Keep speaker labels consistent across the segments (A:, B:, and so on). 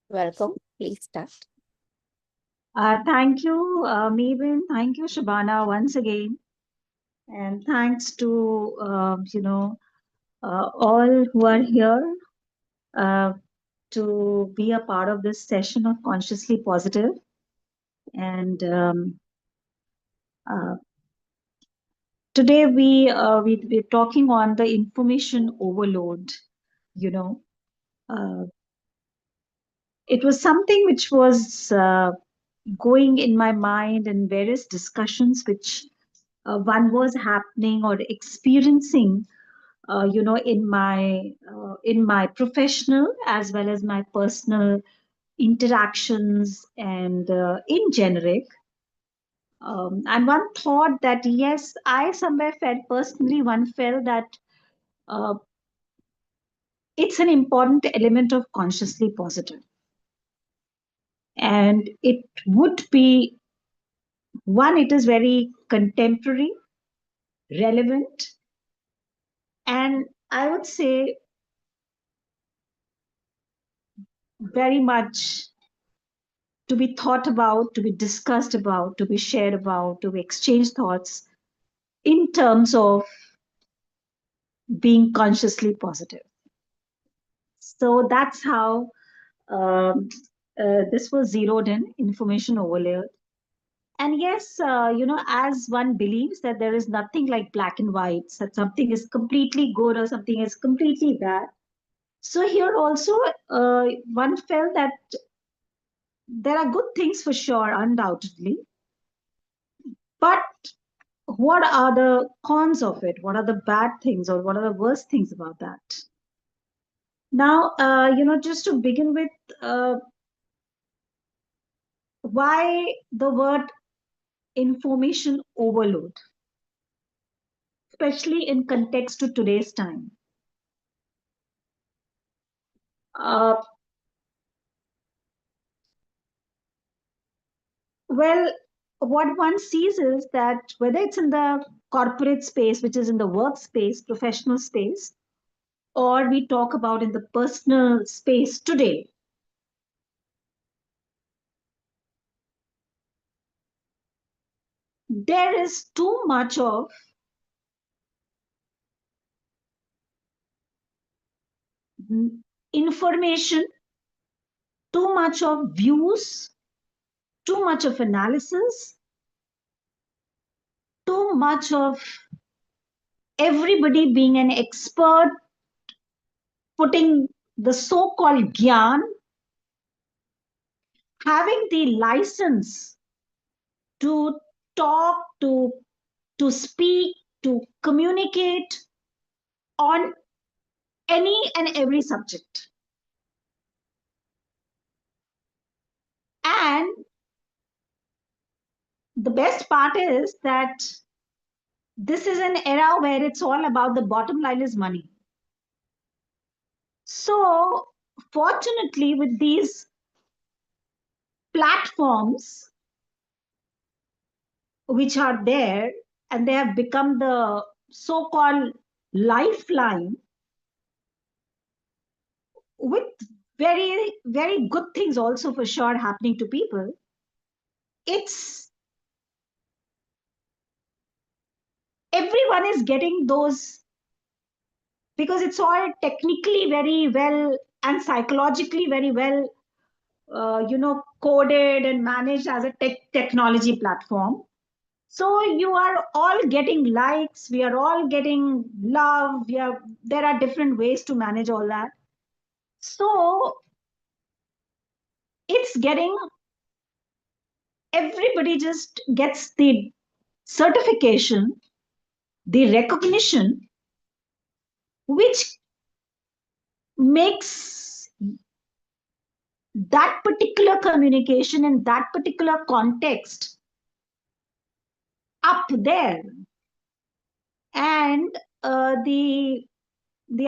A: Welcome. Please start.
B: Thank you, Mabin. Thank you, Shabana, once again. And thanks to, all who are here uh, to be a part of this session of Consciously Positive. And uh, today we're talking on the information overload. You know, uh, it was something which was going in my mind in various discussions which one was happening or experiencing in my professional as well as my personal interactions and in generic. And one thought that yes, I somewhere felt personally, one felt that uh, it's an important element of consciously positive, and it would be one. It is very contemporary, relevant, and I would say very much to be thought about, to be discussed about, to be shared about, to be exchanged thoughts in terms of being consciously positive. So that's how um, this was zeroed in, information overlaid. And yes, as one believes that there is nothing like black and white, that something is completely good or something is completely bad. So here also, one felt that there are good things for sure, undoubtedly, but what are the cons of it? What are the bad things or what are the worst things about that? Now, just to begin with, why the word information overload, especially in context to today's time? Uh, well, what one sees is that whether it's in the corporate space, which is in the workspace, professional space, or we talk about in the personal space today, there is too much of information, too much of views, too much of analysis, too much of everybody being an expert, putting the so called gyan, having the license to talk, to speak, to communicate on any and every subject. And the best part is that this is an era where it's all about the bottom line is money. So, fortunately, with these platforms which are there and they have become the so called lifeline with very, very good things also for sure happening to people, it's everyone is getting those because it's all technically very well and psychologically very well coded and managed as a technology platform. So you are all getting likes, we are all getting love, there are different ways to manage all that. So it's getting, everybody just gets the certification, the recognition, which makes that particular communication in that particular context up there. And the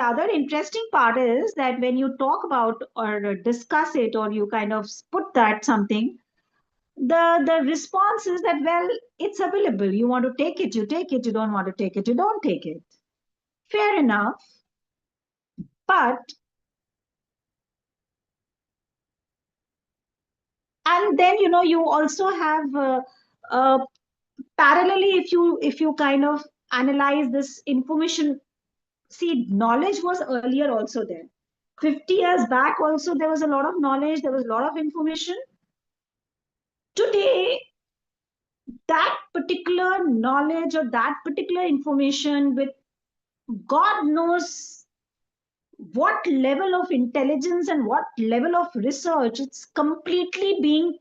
B: other interesting part is that when you talk about or discuss it or you kind of put that something, the response is that, well, it's available, you want to take it, you take it, you don't want to take it, you don't take it. Fair enough. But then you also have parallelly, if you kind of analyze this information. See, knowledge was earlier also there. 50 years back also there was a lot of knowledge, there was a lot of information. Today, that particular knowledge or that particular information with God knows what level of intelligence and what level of research, it's completely being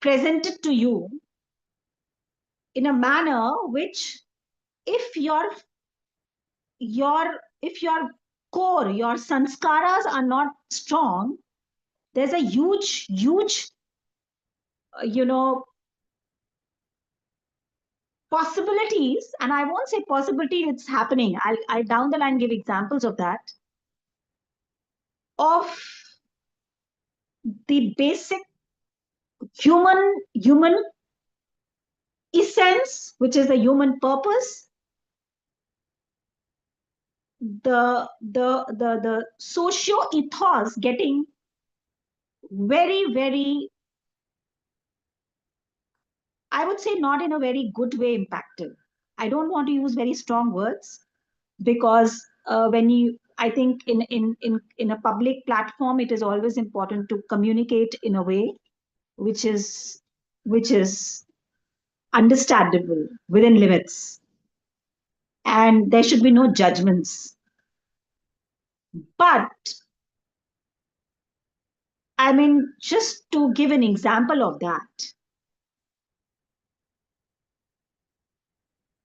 B: presented to you in a manner which, if your core, your sanskaras are not strong, there's a huge you know possibilities. And I won't say possibility, it's happening. I'll down the line give examples of that, of the basic human essence, which is the human purpose, the socio ethos getting very, I would say, not in a very good way impacted. I don't want to use very strong words, because when you, I think in a public platform, it is always important to communicate in a way which is understandable within limits, and there should be no judgments. But I mean, just to give an example of that,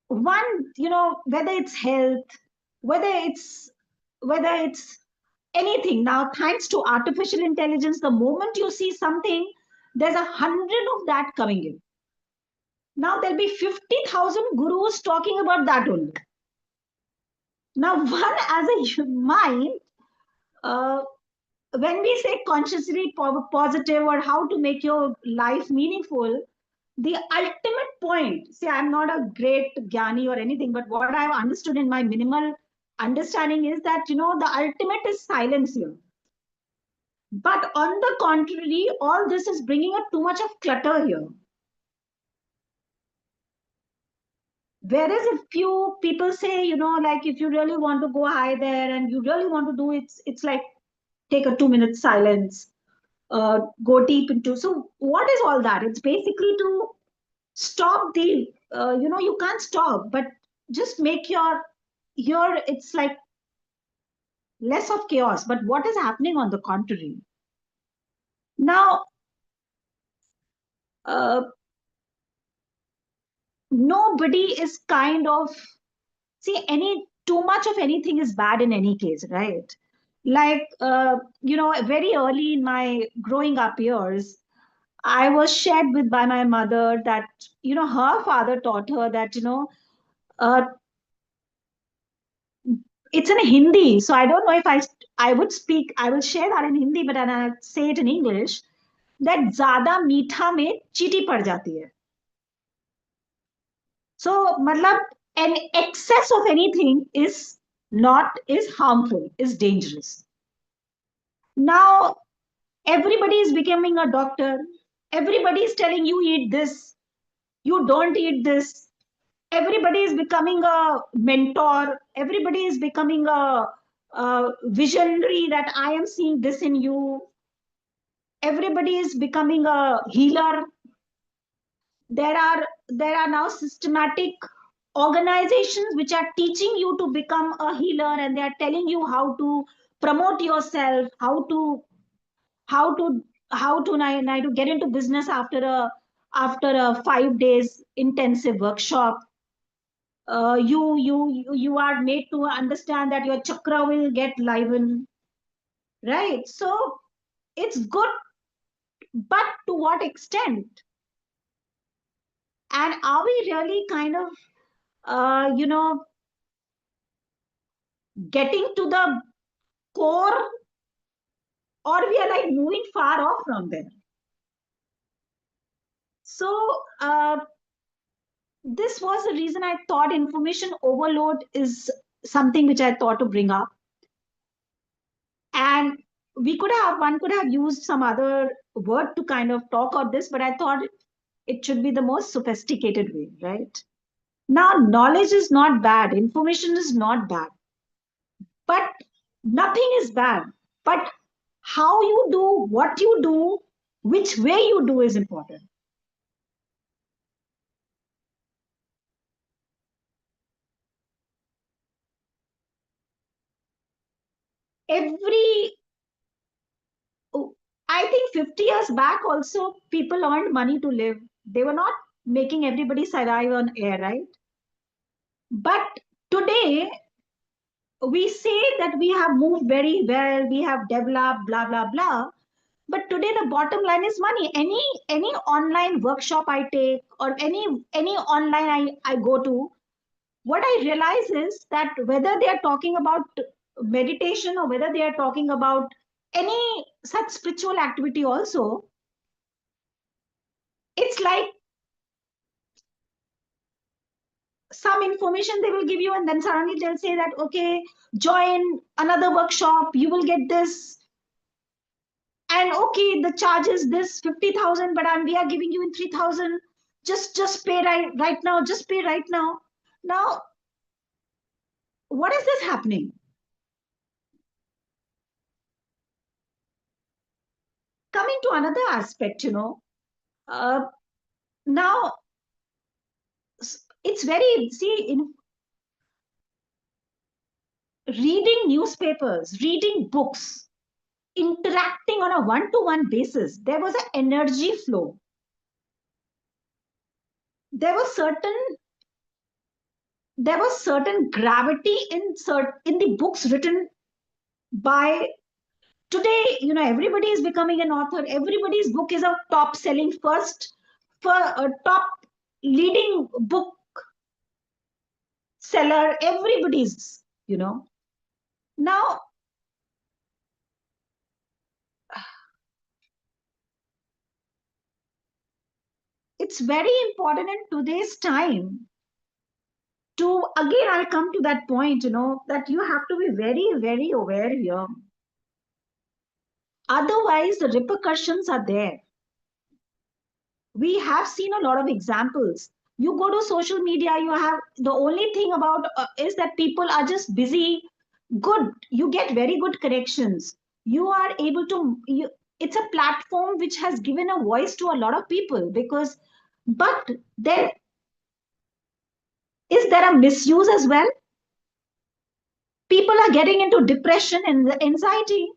B: one, whether it's health, whether it's whether it's anything. Now, thanks to artificial intelligence, the moment you see something, there's 100 of that coming in. Now there'll be 50,000 gurus talking about that only. Now, one as a mind, uh, when we say consciously positive or how to make your life meaningful, the ultimate point, see, I'm not a great Gyani or anything, but what I've understood in my minimal understanding is that, the ultimate is silence here. But on the contrary, all this is bringing up too much of clutter here. Whereas if few people say, like, if you really want to go high there and you really want to do it, it's like take a 2 minute silence, go deep into. So what is all that? It's basically to stop the, you can't stop, but just make your, it's like less of chaos. But what is happening on the contrary? Now, uh, nobody is kind of, see, any too much of anything is bad in any case, right? Like, very early in my growing up years, I was shared with by my mother that, her father taught her that, uh, it's in Hindi. So I don't know if I would speak, I will share that in Hindi, but then I say it in English, that ज़्यादा मीठा में चींटी पड़ जाती है. So, matlab, an excess of anything is harmful, is dangerous. Now, everybody is becoming a doctor. Everybody is telling you eat this, you don't eat this. Everybody is becoming a mentor. Everybody is becoming a visionary that I am seeing this in you. Everybody is becoming a healer. There are now systematic organizations which are teaching you to become a healer, and they are telling you how to promote yourself, how to to get into business after a 5 days intensive workshop. You are made to understand that your chakra will get liven, right? So it's good, but to what extent? And are we really kind of getting to the core, or we are like moving far off from there? So this was the reason I thought information overload is something which I thought to bring up. And one could have used some other word to kind of talk on this, but I thought it should be the most sophisticated way, right? Now, knowledge is not bad, information is not bad, but nothing is bad. But how you do, what you do, which way you do is important. Every, I think 50 years back also, people earned money to live. They were not making everybody survive on air, right? But today, we say that we have moved very well, we have developed, blah, blah, blah. But today the bottom line is money. Any online workshop I take or any online I go to, what I realize is that whether they are talking about meditation or whether they are talking about any such spiritual activity also, it's like some information they will give you and then suddenly they'll say that okay, join another workshop, you will get this, and okay, the charge is this 50,000, but we are giving you in 3,000. Just pay right now, just pay right now. Now, what is this happening? Coming to another aspect, uh, now it's very, see, in reading newspapers, reading books, interacting on a one-to-one basis, there was an energy flow. There was certain gravity in the books written by today. Everybody is becoming an author. Everybody's book is a top selling first for a top leading book seller. Everybody's, now it's very important in today's time to, again, I'll come to that point, that you have to be very, very aware here. Otherwise the repercussions are there. We have seen a lot of examples. You go to social media, you have the only thing about is that people are just busy. Good, you get very good connections. You are able to it's a platform which has given a voice to a lot of people, because but there is there a misuse as well. People are getting into depression and anxiety.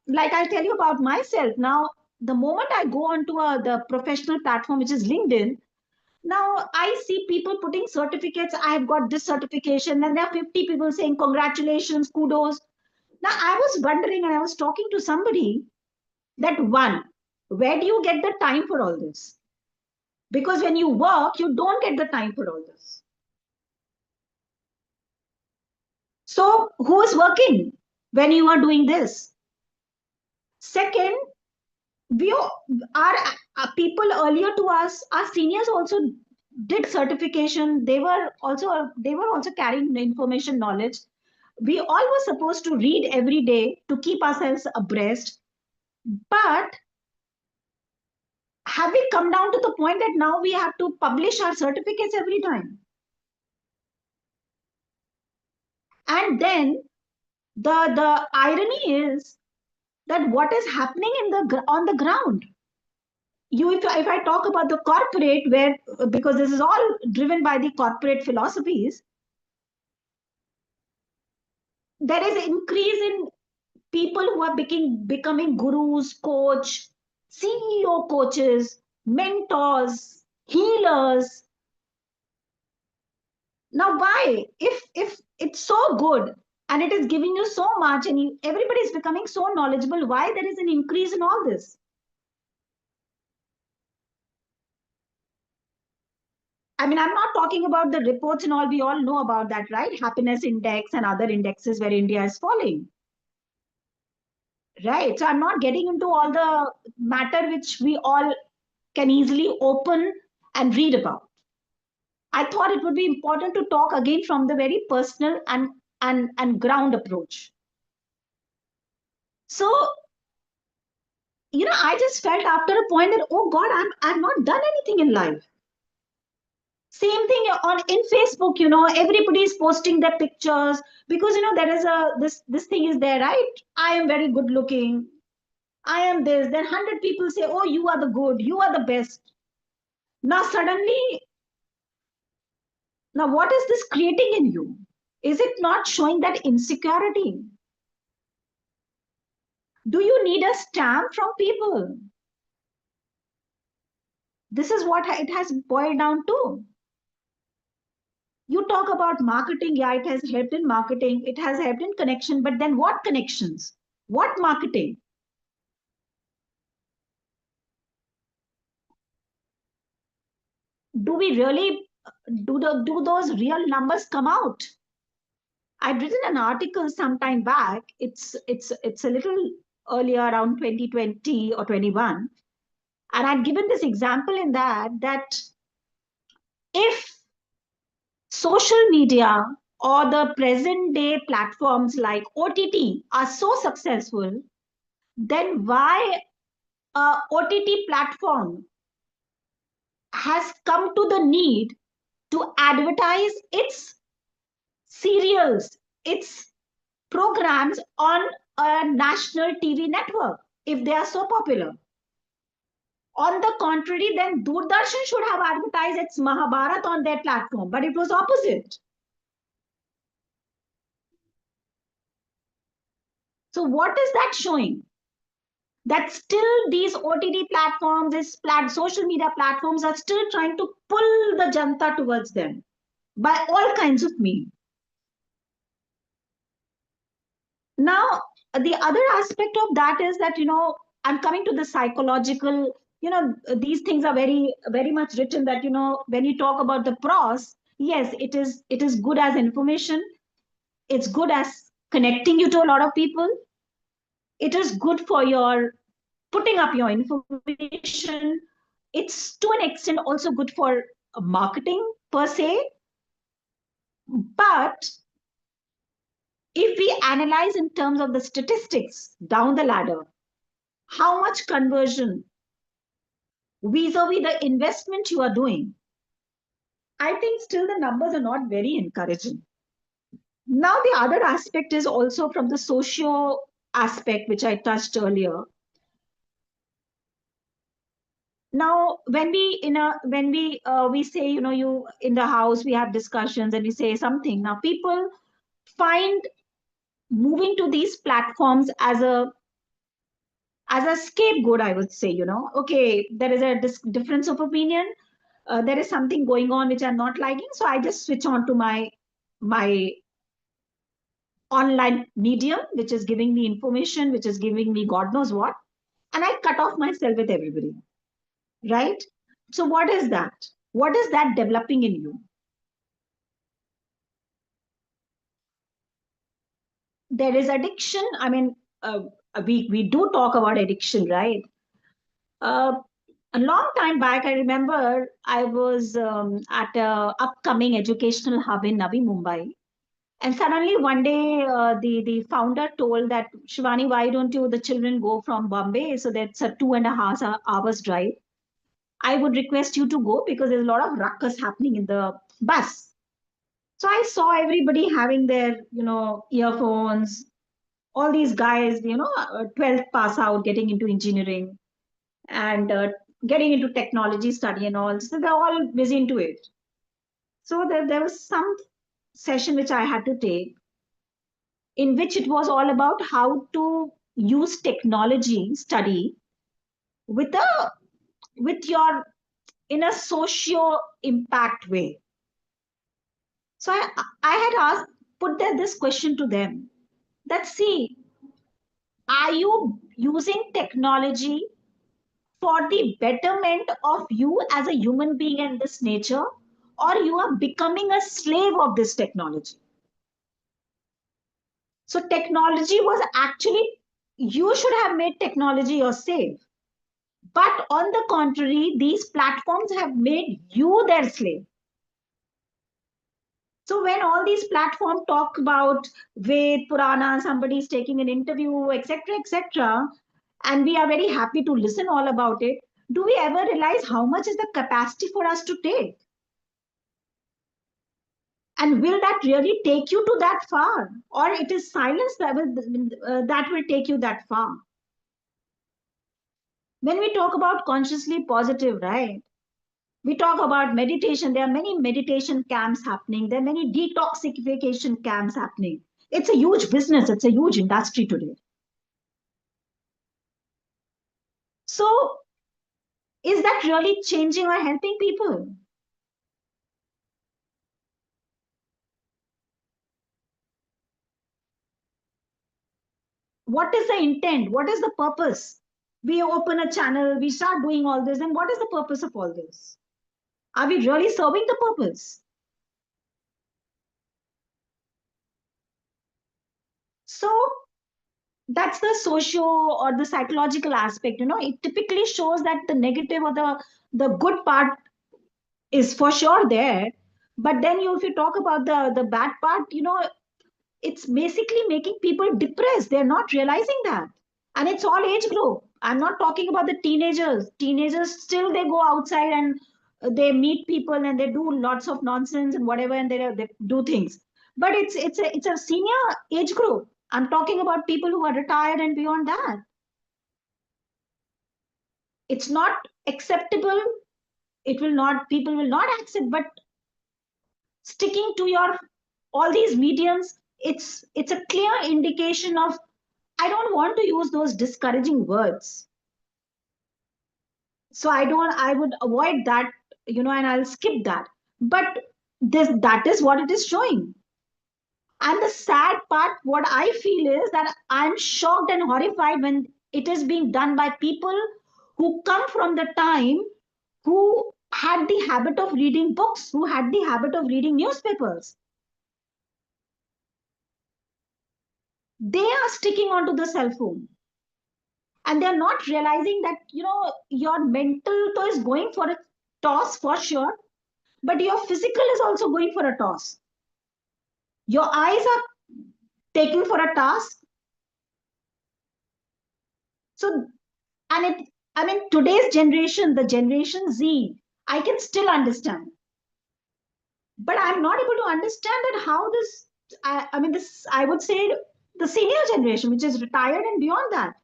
B: Like I'll tell you about myself now. The moment I go onto the professional platform, which is LinkedIn, now I see people putting certificates. I've got this certification, and there are 50 people saying congratulations, kudos. Now I was wondering, and I was talking to somebody, that one, where do you get the time for all this? Because when you work, you don't get the time for all this. So who is working when you are doing this? Second, we are people earlier to us, our seniors also did certification. They were also carrying the information knowledge. We all were supposed to read every day to keep ourselves abreast. But have we come down to the point that now we have to publish our certificates every time? And then the irony is that what is happening on the ground, if I talk about the corporate, where because this is all driven by the corporate philosophies, there is an increase in people who are becoming gurus, coach, CEO coaches, mentors, healers. Now, why? If it's so good and it is giving you so much, and everybody is becoming so knowledgeable, why there is an increase in all this? I mean, I'm not talking about the reports and all. We all know about that, right? Happiness index and other indexes where India is falling, right? So I'm not getting into all the matter which we all can easily open and read about. I thought it would be important to talk again from the very personal and ground approach. So, I just felt after a point that, oh God, I've not done anything in life. Same thing on in Facebook, everybody is posting their pictures because there is a this thing is there, right? I am very good looking. I am this. Then 100 people say, oh, you are the good, you are the best. Now suddenly, now what is this creating in you? Is it not showing that insecurity? Do you need a stamp from people? This is what it has boiled down to. You talk about marketing, yeah, it has helped in marketing, it has helped in connection, but then what connections? What marketing? Do we really do those real numbers come out? I'd written an article some time back. It's a little earlier, around 2020 or 21, and I'd given this example in that if social media or the present day platforms like OTT are so successful, then why a OTT platform has come to the need to advertise its serials, its programs on a national TV network if they are so popular. On the contrary, then Doordarshan should have advertised its Mahabharat on their platform, but it was opposite. So what is that showing? That still these OTT platforms, these social media platforms are still trying to pull the janta towards them by all kinds of means. Now, the other aspect of that is that, I'm coming to the psychological, these things are very, very much written that, when you talk about the pros, yes, it is good as information. It's good as connecting you to a lot of people. It is good for your putting up your information. It's to an extent also good for marketing per se. But if we analyze in terms of the statistics down the ladder, how much conversion vis-a-vis the investment you are doing, I think still the numbers are not very encouraging. Now, the other aspect is also from the socio aspect, which I touched earlier. Now, when we say, you in the house, we have discussions and we say something. Now, people find moving to these platforms as a scapegoat, I would say, okay, there is a difference of opinion. There is something going on which I'm not liking, so I just switch on to my online medium, which is giving me information, which is giving me God knows what, and I cut off myself with everybody, right? So what is that? What is that developing in you? There is addiction. I mean, we do talk about addiction, right? Uh, a long time back, I remember I was at a upcoming educational hub in Navi Mumbai. And suddenly one day, the founder told that, Shivani, why don't you, the children go from Bombay? So that's a 2.5 hours drive. I would request you to go because there's a lot of ruckus happening in the bus. So I saw everybody having their, earphones, all these guys, 12th pass out, getting into engineering and getting into technology study and all. So they're all busy into it. So there was some session which I had to take in which it was all about how to use technology study with a with your in a socio impact way. So I had asked put this question to them that, see, are you using technology for the betterment of you as a human being and this nature, or you are becoming a slave of this technology? So technology was actually, you should have made technology your slave. But on the contrary, these platforms have made you their slave. So when all these platforms talk about Ved, Purana, somebody is taking an interview, etc., etc., and we are very happy to listen all about it, do we ever realize how much is the capacity for us to take? And will that really take you to that far? Or it is silence that will take you that far? When we talk about consciously positive, right? We talk about meditation. There are many meditation camps happening. There are many detoxification camps happening. It's a huge business. It's a huge industry today. So is that really changing or helping people? What is the intent? What is the purpose? We open a channel, we start doing all this, and what is the purpose of all this? Are we really serving the purpose? So that's the socio or the psychological aspect. It typically shows that the negative or the good part is for sure there. But then if you talk about the bad part, it's basically making people depressed. They're not realizing that. And it's all age group. I'm not talking about the teenagers still they go outside and they meet people and they do lots of nonsense and whatever, and they do things, but it's a senior age group. I'm talking about people who are retired and beyond that. It's not acceptable. It will not People will not accept, but sticking to your all these mediums, it's a clear indication of, I don't want to use those discouraging words. So I would avoid that, and I'll skip that. But that is what it is showing. And the sad part, what I feel is that I'm shocked and horrified when it is being done by people who come from the time, who had the habit of reading books, who had the habit of reading newspapers. They are sticking onto the cell phone, and they're not realizing that your mental though is going for a toss for sure, but your physical is also going for a toss. Your eyes are taking for a task. So, and today's generation, the generation Z, I can still understand, but I'm not able to understand that how this, this, I would say, the senior generation, which is retired and beyond that.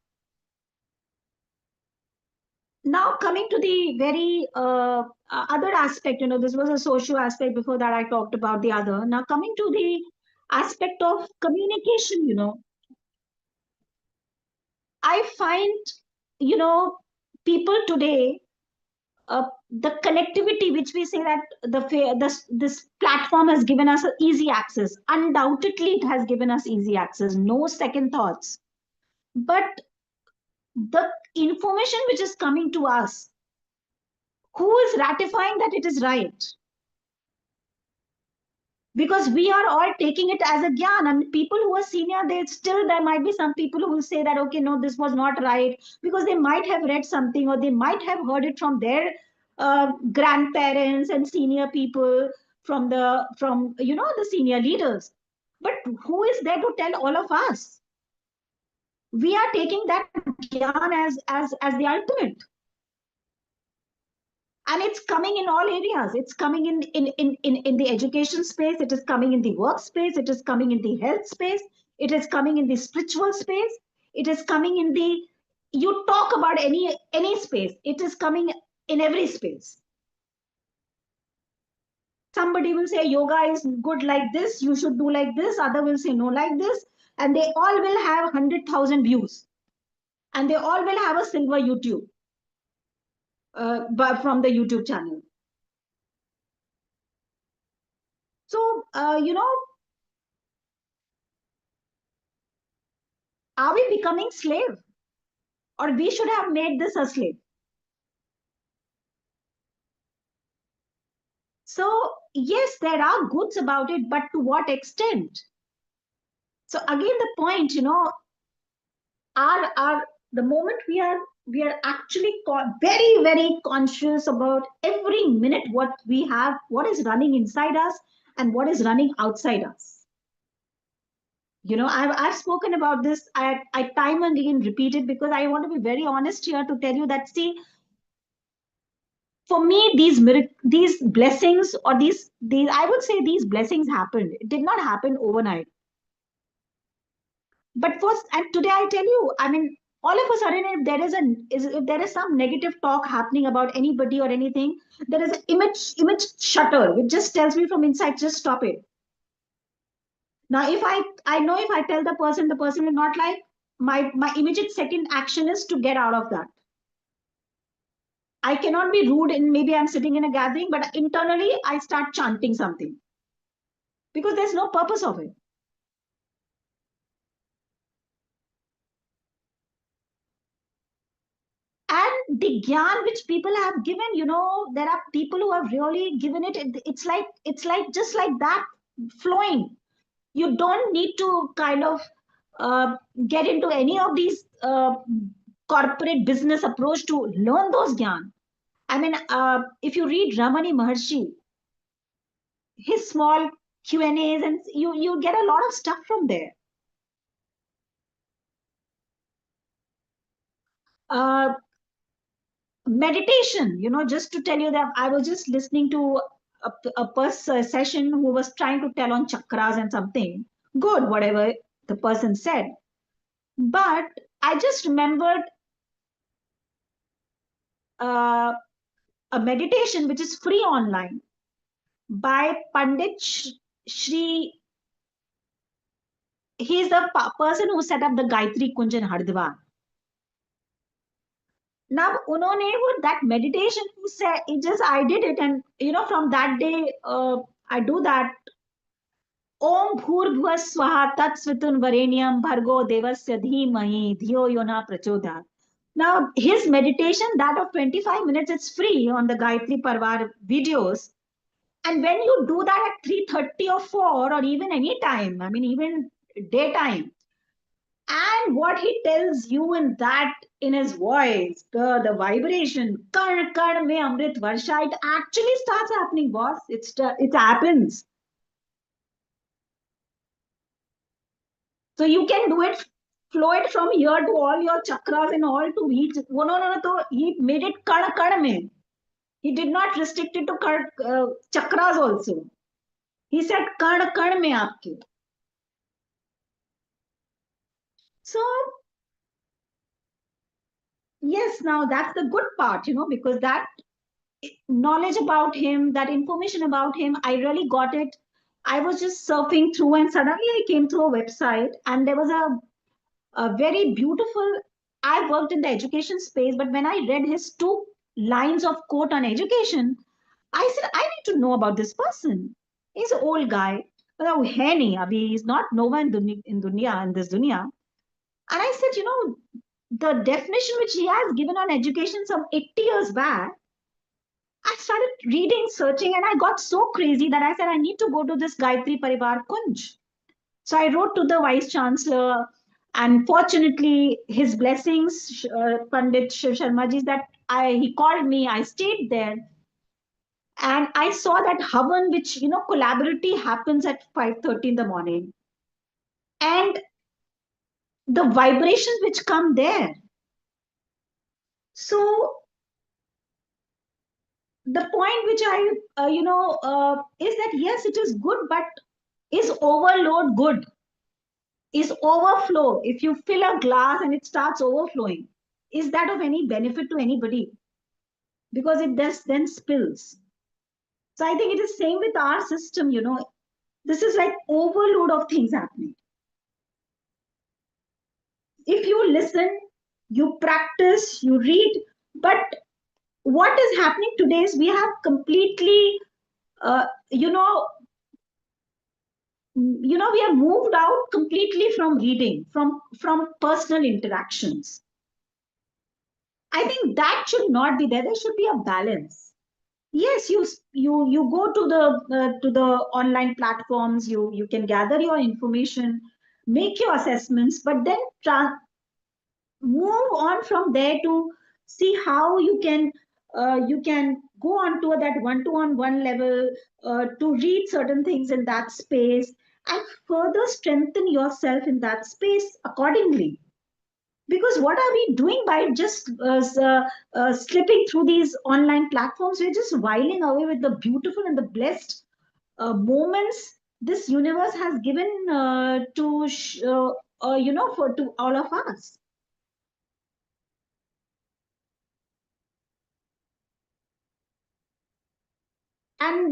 B: Now, coming to the very other aspect, this was a social aspect. Before that, I talked about the other. Now, coming to the aspect of communication, I find, you know, people today, the connectivity, which we say that this platform has given us easy access. Undoubtedly, it has given us easy access, no second thoughts. But the information which is coming to us, who is ratifying that it is right? Because we are all taking it as a gyan, and people who are senior, there might be some people who will say that, okay, no, this was not right, because they might have read something or they might have heard it from their grandparents and senior people, from the senior leaders. But who is there to tell all of us? We are taking that gyan as the ultimate. And it's coming in all areas. It's coming in the education space, it is coming in the workspace, it is coming in the health space, it is coming in the spiritual space, it is coming in the, you talk about any space, it is coming in every space. Somebody will say yoga is good like this, you should do like this, other will say no like this, and they all will have 100,000 views, and they all will have a silver YouTube, from the YouTube channel. So are we becoming slave, or we should have made this a slave? So yes, there are goods about it, but to what extent? So again, the point, are the moment we are actually very very conscious about every minute what we have, what is running inside us, and what is running outside us. I've spoken about this. I time and again repeat it because I want to be very honest here to tell you that, see, for me, these blessings, or these I would say these blessings happened. It did not happen overnight. But first, and today I tell you, I mean, all of a sudden, if there is some negative talk happening about anybody or anything, there is an image shutter which just tells me from inside, just stop it. Now, if I know, if I tell the person will not like, my immediate second action is to get out of that. I cannot be rude, and maybe I'm sitting in a gathering, but internally I start chanting something because there's no purpose of it. And the gyan which people have given, there are people who have really given it. It's like just like that, flowing. You don't need to kind of uh, get into any of these corporate business approach to learn those gyan. I mean, if you read Ramani Maharshi, his small Q&As, and you get a lot of stuff from there. Uh, Meditation, just to tell you that I was just listening to a session who was trying to tell on chakras and something good, whatever the person said. But I just remembered uh, a meditation which is free online by Pandit Shri. He's the person who set up the Gayatri Kunj in Hardwar. Now, unhone वो that meditation, he said, it just I did it, and from that day I do that. Om Bhurbhuva Swaha Tatsvitun Varenyam Bhargo Devasya Dhimahi Dhiyo Yona Prachodhat. Now, his meditation, that of 25 minutes, it's free on the Gayatri Parvar videos. And when you do that at 3:30 or 4 or even any time, I mean, even daytime, and what he tells you in that, in his voice, the vibration, Karn Karn Me Amrit Varsha, it actually starts happening, boss. It happens. So you can do it, flow it from here to all your chakras and all to each. Oh, no. So he made it kar mein. He did not restrict it to chakras also. He said kar mein aapke. So yes, now that's the good part, because that knowledge about him, that information about him, I really got it. I was just surfing through, and suddenly I came through a website, and there was a very beautiful. I worked in the education space, but when I read his two lines of quote on education, I said, I need to know about this person. He's an old guy. But hai nahi, abhi he's not no one in dunya, in this dunya. And I said, the definition which he has given on education some 80 years back, I started reading, searching, and I got so crazy that I said, I need to go to this Gayatri Parivar Kunj. So I wrote to the vice chancellor, and fortunately, his blessings, Pandit Shiv Sharma ji, that he called me. I stayed there, and I saw that Havan, which collaboratively happens at 5:30 in the morning, and the vibrations which come there. So the point which I, is that yes, it is good, but is overload good? Is overflow, if you fill a glass and it starts overflowing, is that of any benefit to anybody? Because it does then spills. So I think it is same with our system. This is like overload of things happening. If you listen, you practice, you read, but what is happening today is we have completely, uh, you know we have moved out completely from reading, from personal interactions. I think that should not be there. There should be a balance. Yes, you go to the online platforms. You can gather your information, make your assessments, but then move on from there to see how you can You can go on to that one level to read certain things in that space and further strengthen yourself in that space accordingly. Because what are we doing by just slipping through these online platforms? We're just whiling away with the beautiful and the blessed moments this universe has given for to all of us. And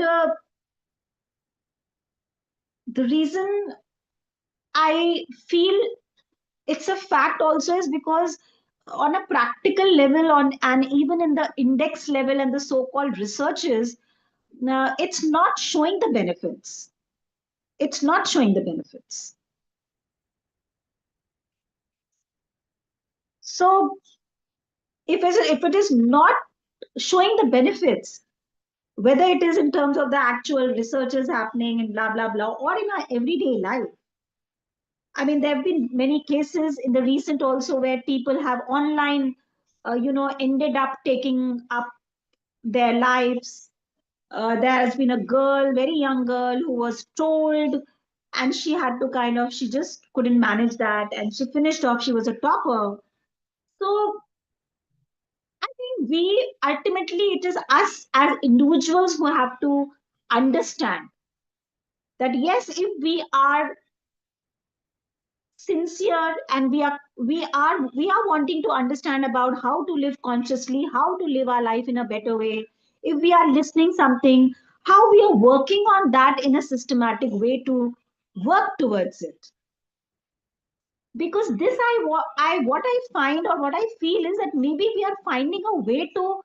B: the reason I feel it's a fact also is because on a practical level on and even in the index level and the so-called researches, it's not showing the benefits. It's not showing the benefits. So if it is not showing the benefits, whether it is in terms of the actual researches happening and blah blah blah, or in our everyday life. I mean, there have been many cases in the recent also where people have online, ended up taking up their lives. There has been a girl, very young girl, who was told, and she had to she just couldn't manage that, and she finished off. She was a topper. So I think we ultimately, it is us as individuals who have to understand that yes, if we are sincere and we are wanting to understand about how to live consciously, how to live our life in a better way, if we are listening something, how we are working on that in a systematic way to work towards it. Because this I what I find or what I feel is that maybe we are finding a way to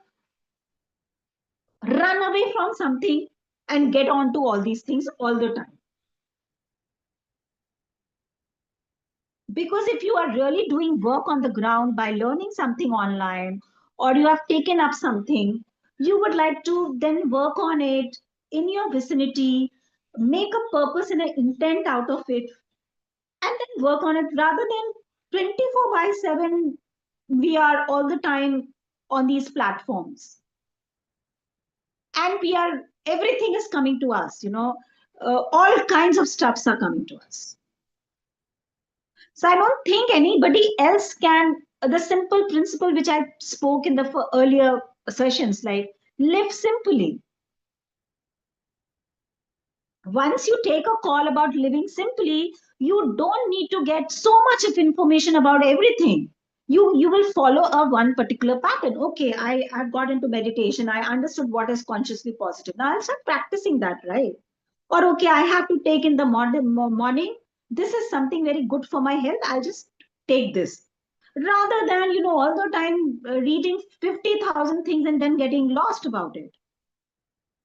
B: run away from something and get on to all these things all the time. Because if you are really doing work on the ground by learning something online, or you have taken up something, you would like to then work on it in your vicinity, make a purpose and an intent out of it, and then work on it rather than 24 by 7 we are all the time on these platforms, and we are everything is coming to us, all kinds of stuffs are coming to us. So I don't think anybody else can. The simple principle which I spoke in the earlier sessions, like live simply. Once you take a call about living simply, you don't need to get so much of information about everything. You will follow a one particular pattern. Okay, I've got into meditation. I understood what is consciously positive. Now I'll start practicing that, right? Or okay, I have to take in the morning. This is something very good for my health. I'll just take this rather than all the time reading 50,000 things and then getting lost about it.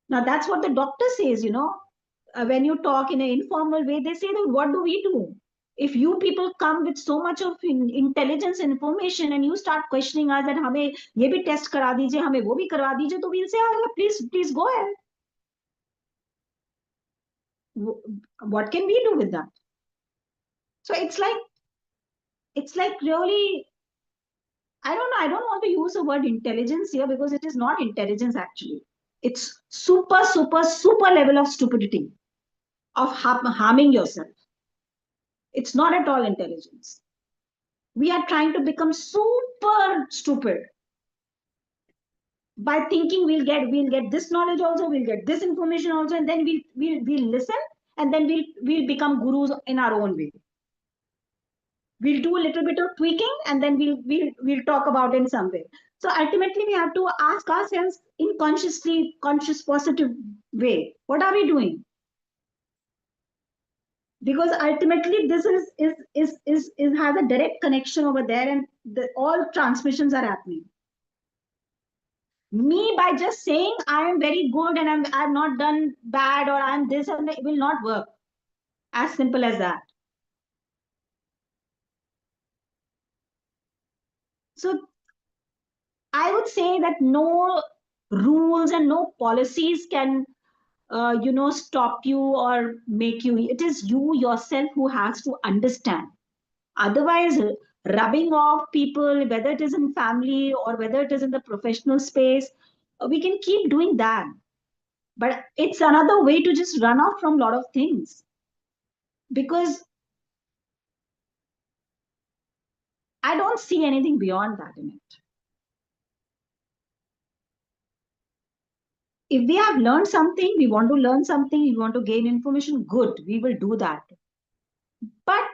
B: Now that's what the doctor says. When you talk in an informal way, they say that what do we do if you people come with so much of intelligence and information and you start questioning us that हमें ये भी test करा दीजिए, हमें वो भी करवा दीजिए, तो we'll say, oh, please go ahead. What can we do with that? So it's like really, I don't know, I don't want to use the word intelligence here because it is not intelligence actually. It's super, super, super level of stupidity, of harming yourself. It's not at all intelligence. We are trying to become super stupid by thinking we'll get this knowledge also, we'll get this information also, and then we'll listen, and then we'll become gurus in our own way. We'll do a little bit of tweaking, and then we'll talk about it in some way. So ultimately we have to ask ourselves in conscious positive way, what are we doing? Because ultimately this is has a direct connection over there, and all transmissions are happening. Me by just saying I am very good and I've not done bad or I'm this, and it will not work. As simple as that. So I would say that no rules and no policies can stop you or make you. It is you yourself who has to understand. Otherwise, rubbing off people, whether it is in family or whether it is in the professional space, We can keep doing that. But it's another way to just run off from a lot of things. Because I don't see anything beyond that in it. If we have learned something, we want to learn something, we want to gain information, good, we will do that. But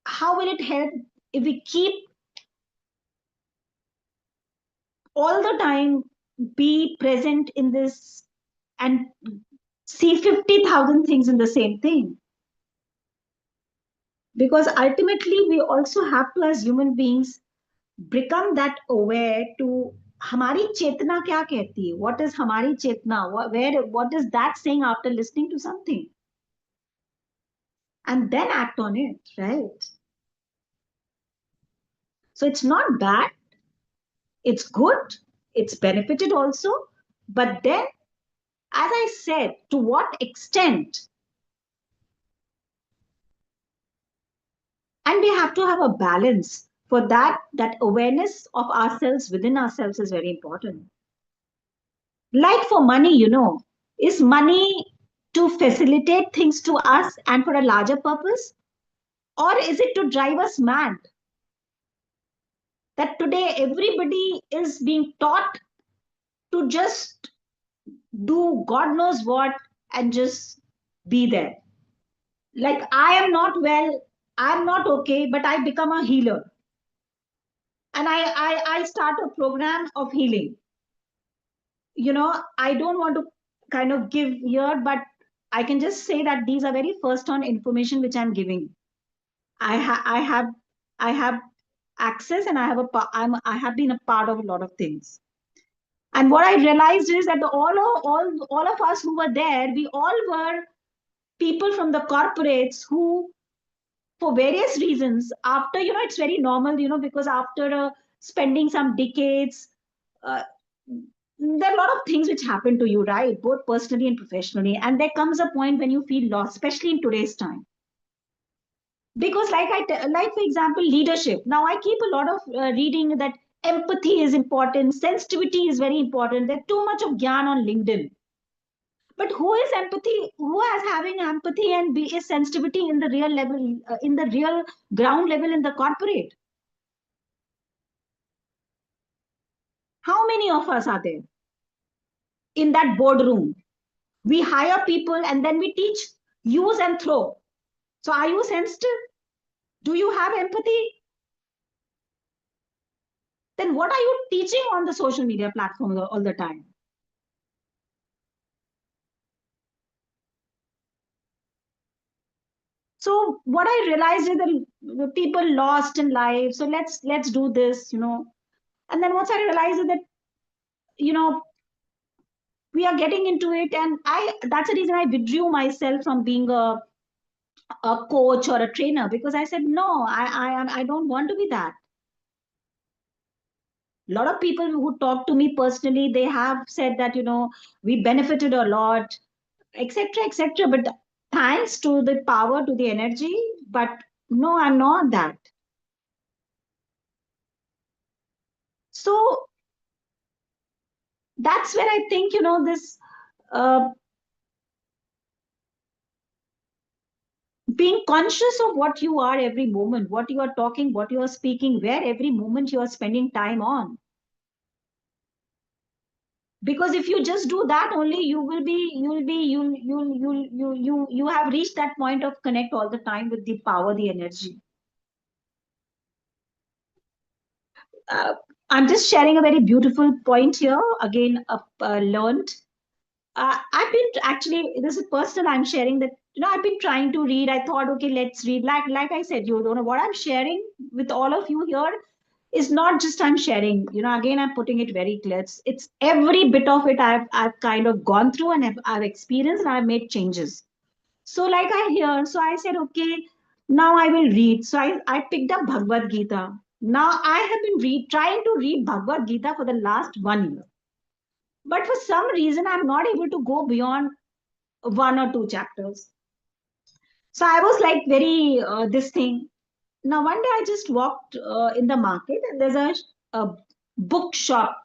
B: how will it help if we keep all the time be present in this and see 50,000 things in the same thing? Because ultimately, we also have to, as human beings, become that aware to हमारी चेतना क्या कहती है, what is हमारी चेतना, what is that saying after listening to something, and then act on it, right? So it's not bad, it's good, it's benefited also, but then, as I said, to what extent? And we have to have a balance for that. That awareness of ourselves within ourselves is very important. Like for money, is money to facilitate things to us and for a larger purpose, or is it to drive us mad? That today everybody is being taught to just do God knows what and just be there. Like, I am not well, I'm not okay, but I become a healer, and I start a program of healing. I don't want to kind of give here, but I can just say that these are very first on information which I'm giving. I have access, and I have been a part of a lot of things. And what I realized is that all of us who were there, we all were people from the corporates who, for various reasons, after, it's very normal, because after spending some decades, uh, there are a lot of things which happen to you, right? Both personally and professionally. And there comes a point when you feel lost, especially in today's time. Because, like, for example, leadership. Now, I keep a lot of reading that empathy is important, sensitivity is very important. There's too much of gyan on LinkedIn. But who is empathy? Who is having empathy and is sensitivity in the real level, in the real ground level in the corporate? How many of us are there in that boardroom? We hire people and then we teach, use and throw. So are you sensitive? Do you have empathy? Then what are you teaching on the social media platforms all the time? So what I realized is that the people lost in life. So let's do this. And then once I realized that, you know, we are getting into it, and that's the reason I withdrew myself from being a coach or a trainer, because I said no, I don't want to be that. A lot of people who talk to me personally, they have said that, we benefited a lot, etc., etc. But thanks to the power, to the energy. But no, I'm not that. So that's where I think, this uh, being conscious of what you are every moment, what you are talking, what you are speaking, where every moment you are spending time on. Because if you just do that only, you have reached that point of connect all the time with the power, the energy. uh, I'm just sharing a very beautiful point here. Again, learned. I've been actually, this is personal. I'm sharing that, I've been trying to read. I thought, okay, let's read. Like I said, you don't know what I'm sharing with all of you here is not just I'm sharing. Again, I'm putting it very clear. It's every bit of it I've kind of gone through, and I've experienced, and I've made changes. So, like I hear, so I said, okay, now I will read. So I picked up Bhagavad Gita. Now I have been trying to read Bhagavad Gita for the last 1 year. But for some reason, I'm not able to go beyond one or two chapters. So I was like, very, this thing. Now, one day I just walked in the market, and there's a bookshop,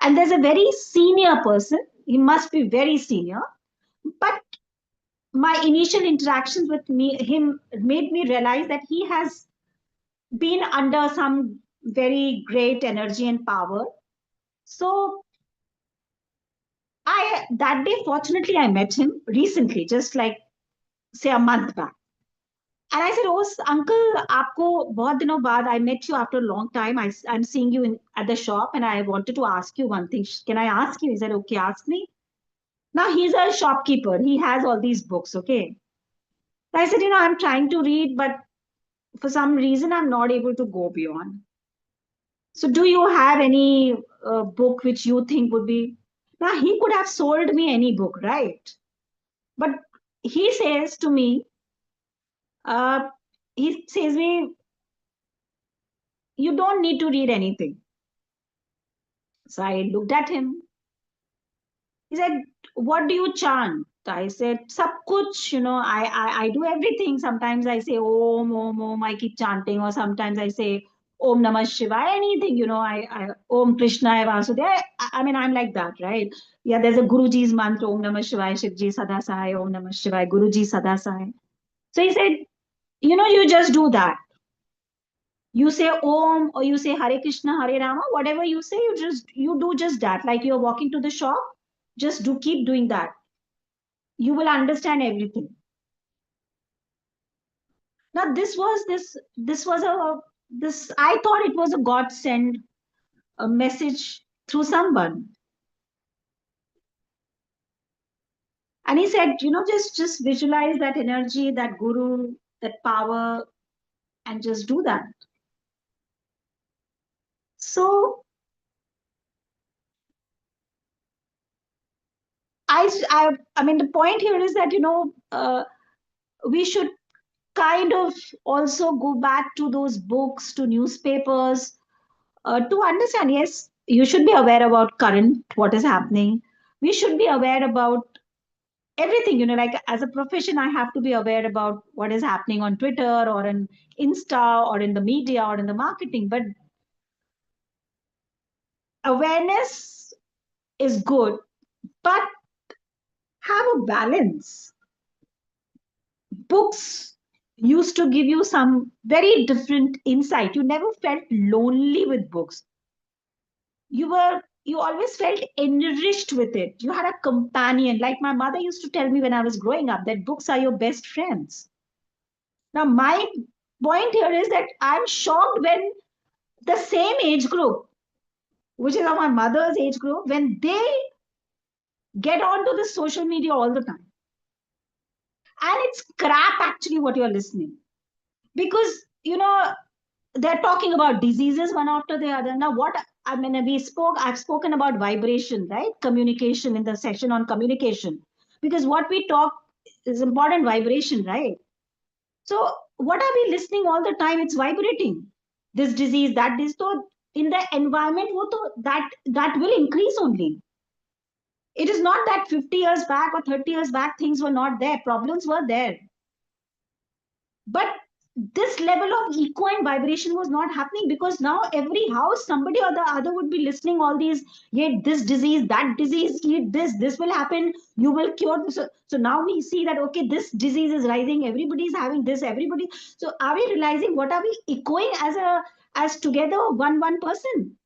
B: and there's a very senior person. He must be very senior, but my initial interactions with him made me realize that he has been under some very great energy and power. So I that day, fortunately, I met him recently, just like say a month back. And I said, "Oh, uncle, आपको बहुत दिनों बाद I met you after a long time. I'm seeing you at the shop, and I wanted to ask you one thing. Can I ask you?" He said, "Okay, ask me." Now he's a shopkeeper. He has all these books. Okay. I said, I'm trying to read, but for some reason I'm not able to go beyond. So do you have any book which you think would be? Now he could have sold me any book, right? But he says to me, uh, he says me, you don't need to read anything. So I looked at him. He said, "What do you chant?" I said, "Sab kuch, I do everything. Sometimes I say Om, Om, Om, I keep chanting, or sometimes I say Om Namah Shivaya, anything, Om Krishna Vasudeva. I mean, I'm like that, right? Yeah, there's a Guruji's mantra, Om Namah Shivaya, Shivji Sada Sai, Om Namah Shivaya, Guruji Sada Sai. So he said, you just do that. You say Om or you say Hare Krishna, Hare Rama, whatever you say, you do just that. Like you're walking to the shop, just keep doing that. You will understand everything." Now this was a this I thought it was a God sent a message through someone. And he said, just visualize that energy, that guru, that power, and just do that. So I mean the point here is that we should kind of also go back to those books, to newspapers, to understand. Yes, you should be aware about current what is happening. We should be aware about everything. Like as a profession, I have to be aware about what is happening on Twitter or in Insta or in the media or in the marketing. But awareness is good, but have a balance. Books used to give you some very different insight. You never felt lonely with books. You always felt enriched with it. You had a companion. Like my mother used to tell me when I was growing up, that books are your best friends. Now my point here is that I'm shocked when the same age group, which is of my mother's age group, when they get onto the social media all the time. And it's crap actually what you're listening. Because, they're talking about diseases one after the other. Now, what I mean, I've spoken about vibration, right? Communication in the session on communication. Because what we talk is important vibration, right? So, what are we listening all the time? It's vibrating. This disease, that disease. So, in the environment, that will increase only. It is not that 50 years back or 30 years back things were not there. Problems were there. But this level of echo and vibration was not happening, because now every house somebody or the other would be listening all these, yeah, this disease, that disease, eat this will happen, you will cure this. So now we see that okay, this disease is rising, everybody is having this, everybody. So are we realizing what are we echoing as together one person?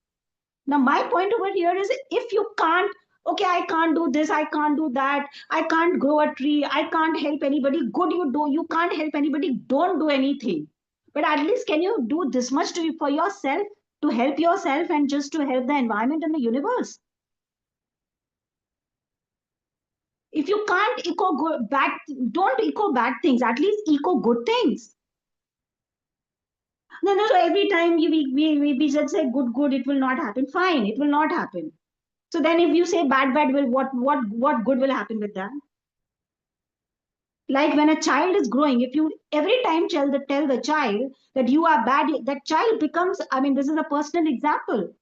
B: Now, my point over here is, if you can't, okay, I can't do this, I can't do that, I can't grow a tree, I can't help anybody, good, you can't help anybody, don't do anything. But at least can you do this much for yourself, to help yourself and just to help the environment and the universe? If you can't echo don't echo bad things, at least echo good things. No, so every time we just say good, it will not happen. Fine, it will not happen. So then if you say bad, will what good will happen with that? Like when a child is growing, if you every time tell the child that you are bad, that child becomes, I mean, this is a personal example.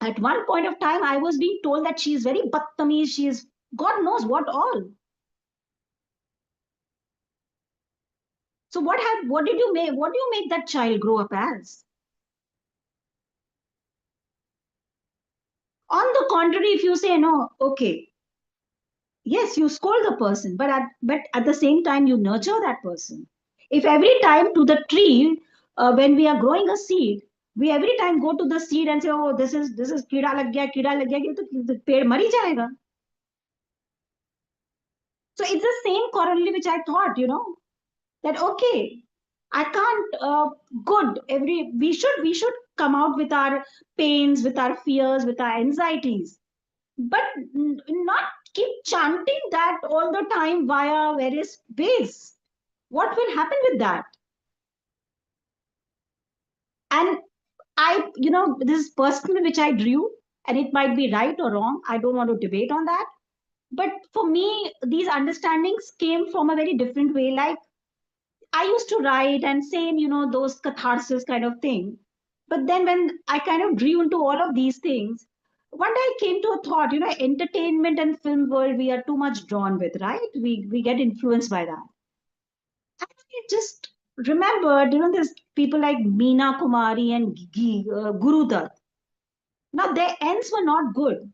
B: At one point of time, I was being told that she is very battamiz, she is God knows what all. So what did you make, what do you make that child grow up as? On the contrary, if you say no, okay, yes, you scold the person, but at the same time you nurture that person. If every time to the tree, when we are growing a seed, we every time go to the seed and say, oh, this is कीड़ा लग गया, ये तो पेड़ मर ही जाएगा. So it's the same corollary which I thought, that okay, I can't good every we should come out with our pains, with our fears, with our anxieties, but not keep chanting that all the time via various ways. What will happen with that? And this is personally which I drew, and it might be right or wrong. I don't want to debate on that. But for me, these understandings came from a very different way. Like I used to write and same, those catharsis kind of thing. But then when I kind of drew into all of these things, one day I came to a thought, entertainment and film world we are too much drawn with, right? We get influenced by that. And I just remembered, there's people like Meena Kumari and Guru Dutt. Now their ends were not good.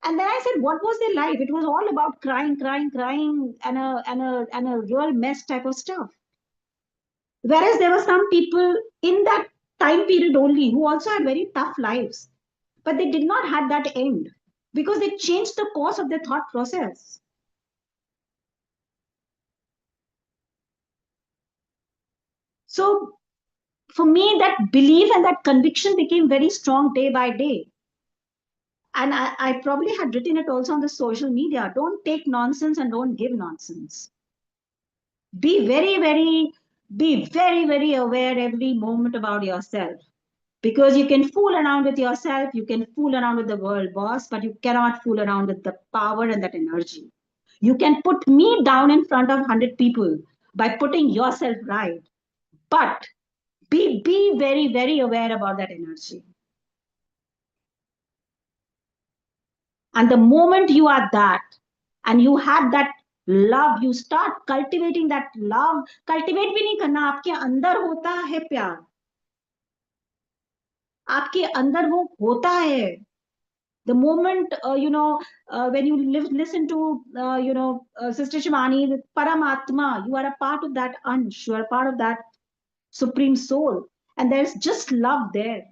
B: And then I said, what was their life? It was all about crying, crying, crying, and a real mess type of stuff. Whereas there were some people in that time period only who also had very tough lives, but they did not have that end because they changed the course of their thought process. So for me, that belief and that conviction became very strong day by day. And I probably had written it also on the social media. Don't take nonsense and don't give nonsense. Be very, very, be very, very aware every moment about yourself. Because you can fool around with yourself, you can fool around with the world, boss, but you cannot fool around with the power and that energy. You can put me down in front of 100 people by putting yourself right, but be very, very aware about that energy. And the moment you are that, and you have that love, you start cultivating that love. Cultivate भी नहीं करना, आपके अंदर होता है प्यार, आपके अंदर वो होता है. The moment when you listen to Sister Shivani, the Paramatma, you are a part of that Ansh, you are a part of that supreme soul, and there's just love there.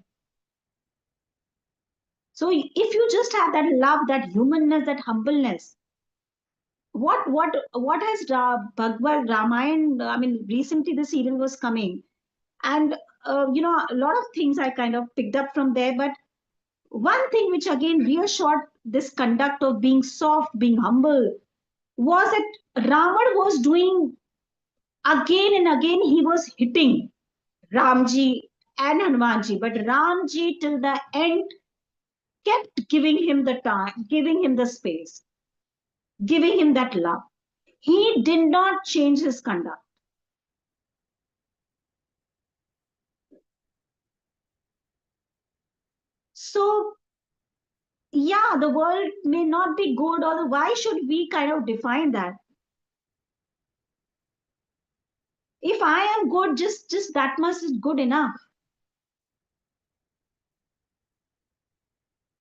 B: So if you just have that love, that humanness, that humbleness, what has Bhagavad Ramayana, I mean, recently the serial was coming, and a lot of things I kind of picked up from there. But one thing which again reassured this conduct of being soft, being humble, was that Ravan was doing again and again, he was hitting Ramji and Hanumanji, but Ramji till the end kept giving him the time, giving him the space, giving him that love. He did not change his conduct. So, yeah, the world may not be good, or why should we kind of define that? If I am good, just that much is good enough.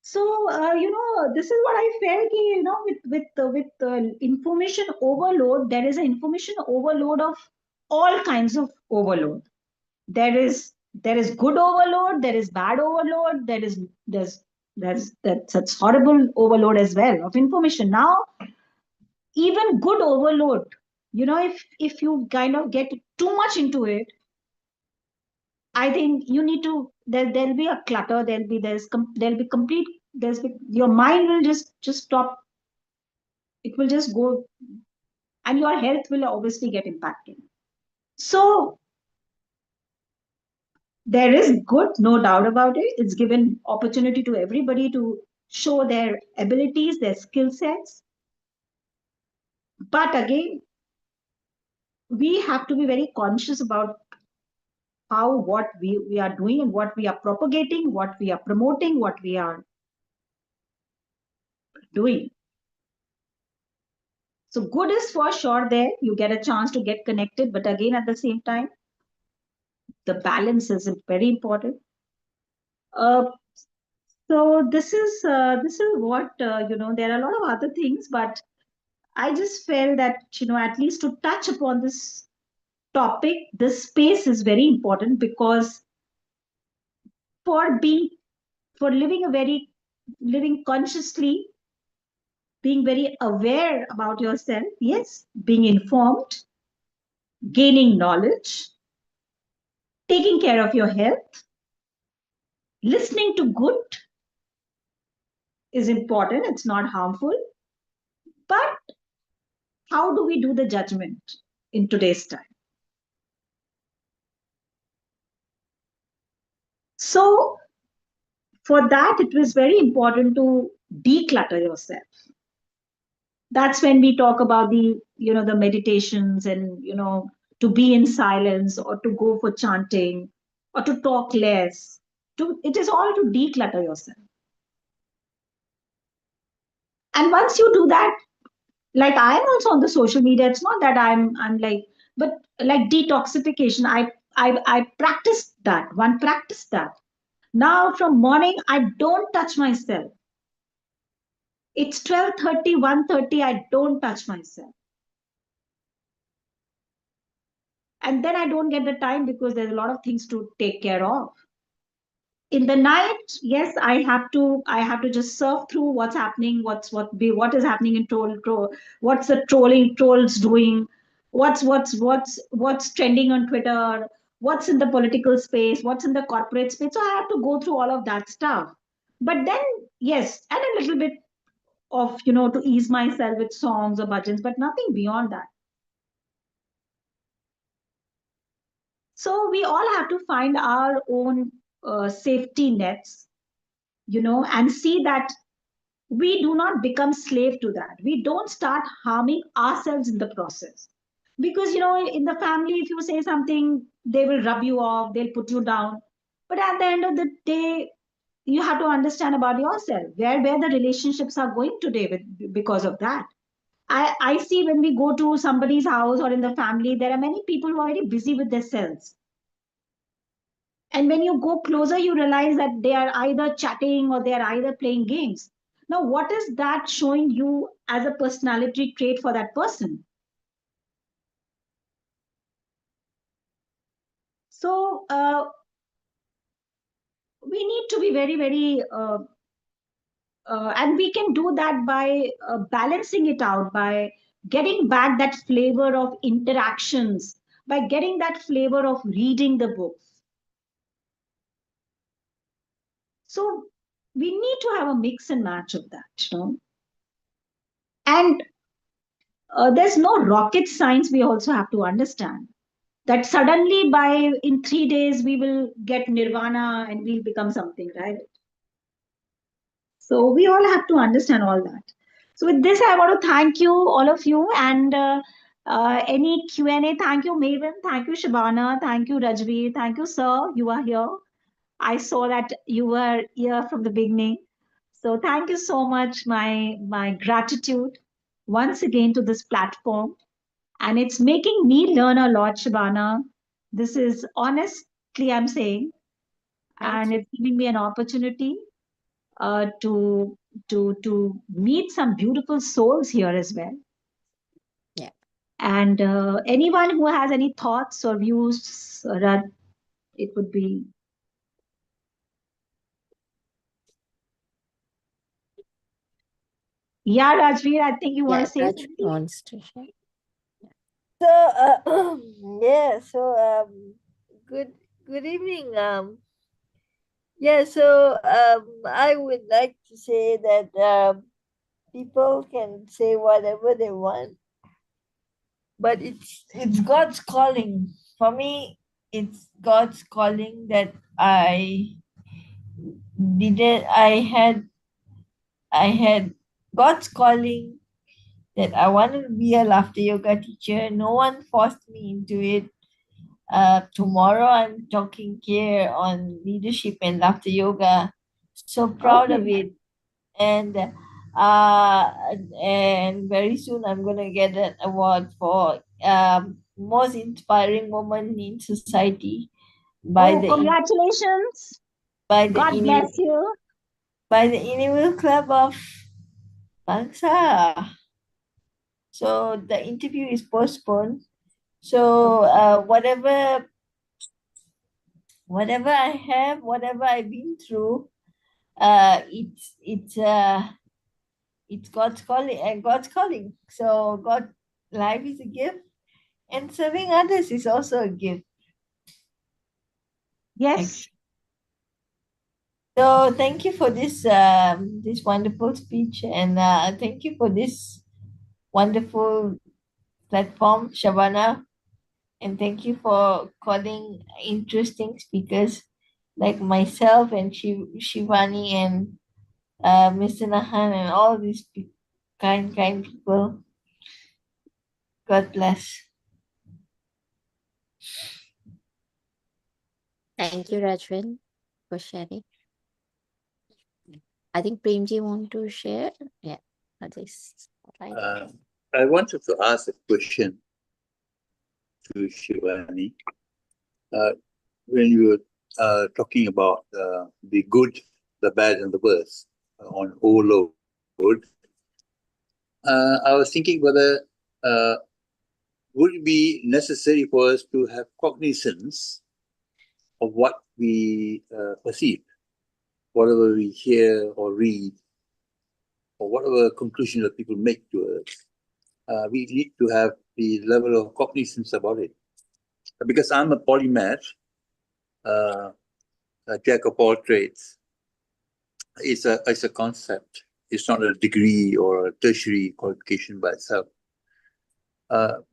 B: So this is what I felt. With information overload, there is an information overload of all kinds of overload. There is good overload, there is bad overload, there's such horrible overload as well of information. Now even good overload, if you kind of get too much into it, I think you need to, there'll be a clutter, there'll be complete, your mind will just stop, it will just go, and your health will obviously get impacted. So there is good, no doubt about it. It's given opportunity to everybody to show their abilities, their skill sets. But again, we have to be very conscious about how, what we are doing, and what we are propagating, what we are promoting, what we are doing. So good is for sure there. You get a chance to get connected, but again, at the same time, the balance is very important. Uh, so this is what There are a lot of other things, but I just felt that at least to touch upon this topic, this space is very important because for being for living consciously, being very aware about yourself, yes, being informed, gaining knowledge, taking care of your health, listening to good is important, it's not harmful. But how do we do the judgment in today's time? So, for that, it was very important to declutter yourself. That's when we talk about the meditations and, to be in silence or to go for chanting or to talk less. It is all to declutter yourself. And once you do that, like I'm also on the social media, it's not that I'm like, but like detoxification, I practiced that. One practiced that. Now from morning, I don't touch myself. It's 12:30, 1:30, I don't touch myself. And then I don't get the time because there's a lot of things to take care of. In the night, yes, I have to just surf through what's happening, what is happening in what's the trolls doing, what's trending on Twitter, what's in the political space, what's in the corporate space. So I have to go through all of that stuff. But then, yes, and a little bit of to ease myself with songs or bhajans, but nothing beyond that. So we all have to find our own safety nets, and see that we do not become slave to that. We don't start harming ourselves in the process. Because, in the family, if you say something, they will rub you off, they'll put you down. But at the end of the day, you have to understand about yourself, where the relationships are going today because of that. I see when we go to somebody's house or in the family, there are many people who are very busy with themselves. And when you go closer, you realize that they are either chatting or they are either playing games. Now, what is that showing you as a personality trait for that person? So, we need to be very, very, and we can do that by balancing it out, by getting back that flavor of interactions, by getting that flavor of reading the books. So, we need to have a mix and match of that. And there's no rocket science, we also have to understand that suddenly by in 3 days we will get nirvana and we'll become something, right? So we all have to understand all that. So with this, I want to thank you, all of you, and any Q&A. Thank you, Maven. Thank you, Shabana. Thank you, Rajveer. Thank you, sir. You are here. I saw that you were here from the beginning. So thank you so much. My gratitude once again to this platform, and it's making me learn a lot, Shabana. This is honestly I'm saying,
A: Thank
B: and
A: you.
B: it's giving me an opportunity to meet some beautiful souls here as well.
A: Yeah.
B: And anyone who has any thoughts or views, it would be. Yeah, Rajveer, I think you want to
A: Yeah.
B: say
A: Raj
B: something.
A: wants to share.
C: So, yeah, so, good, good evening. Yeah, so, I would like to say that, people can say whatever they want, but it's God's calling. For me, it's God's calling that didn't, I had God's calling that I wanted to be a laughter yoga teacher. No one forced me into it. Tomorrow I'm talking here on leadership and laughter yoga. So proud of
B: Okay.
C: it. And And very soon I'm gonna get that award for most inspiring woman in society by
B: Oh,
C: the
B: congratulations.
C: by the
B: God bless you.
C: by the Annual Club of Bangsa. So the interview is postponed. So
B: Okay.
C: whatever I have, whatever I've been through, it's God's calling and God's calling. So God life is a gift and serving others is also a gift.
B: Yes.
C: Actually. So thank you for this wonderful speech and thank you for this wonderful platform, Shabana. And thank you for calling interesting speakers like myself and Shivani and Mr. Nahan and all these kind people. God bless.
A: Thank you, Rajvin, for sharing. I think Premji want to share. Yeah, at least. Right.
D: Uh, I wanted to ask a question to Shivani. Uh, when you were talking about the good, the bad, and the worst on overload, I was thinking whether uh, would it be necessary for us to have cognizance of what we perceive, whatever we hear or read, or whatever conclusion that people make to us. We need to have the level of cognizance about it. Because I'm a polymath, uh, a jack of all trades, it's a concept. It's not a degree or a tertiary qualification by itself.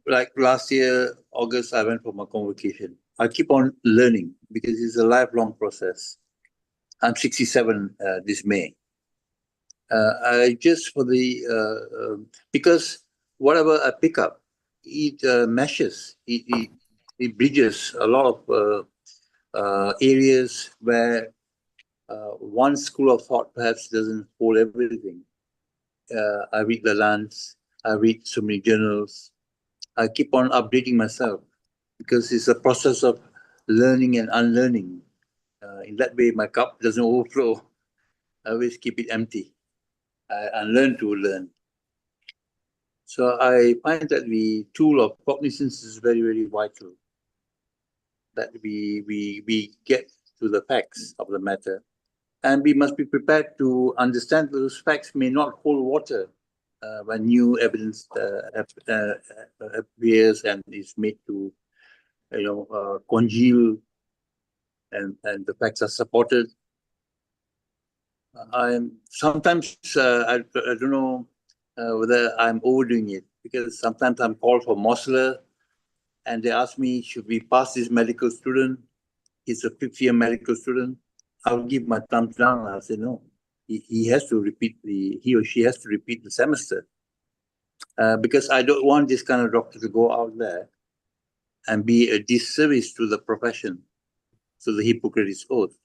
D: Like last year, August, I went for my convocation. I keep on learning because it's a lifelong process. I'm 67 this May. I just for the because whatever I pick up, it meshes, it bridges a lot of areas where one school of thought perhaps doesn't hold everything. I read the lands, I read so many journals. I keep on updating myself because it's a process of learning and unlearning. In that way, my cup doesn't overflow. I always keep it empty. I unlearn to learn. So I find that the tool of cognizance is very, very vital. That we get to the facts of the matter, and we must be prepared to understand that those facts may not hold water when new evidence appears and is made to congeal and the facts are supported. I'm sometimes I don't know whether I'm overdoing it because sometimes I'm called for Mosler and they ask me, should we pass this medical student? He's a fifth year medical student. I'll give my thumbs down. I'll say no. He has to repeat he or she has to repeat the semester because I don't want this kind of doctor to go out there and be a disservice to the profession, to the Hippocrates Oath.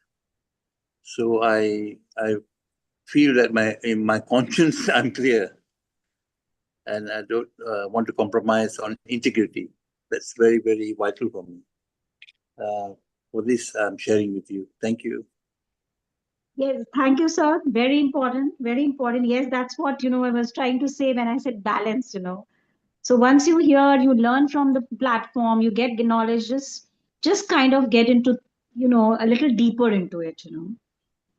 D: So I feel that in my conscience I'm clear, and I don't want to compromise on integrity. That's very very vital for me. Uh, for this, I'm sharing with you. Thank you.
B: Yes, thank you, sir. Very important. Very important. Yes, that's what, I was trying to say when I said balance. So once you hear, you learn from the platform, you get the knowledge, just kind of get into, a little deeper into it.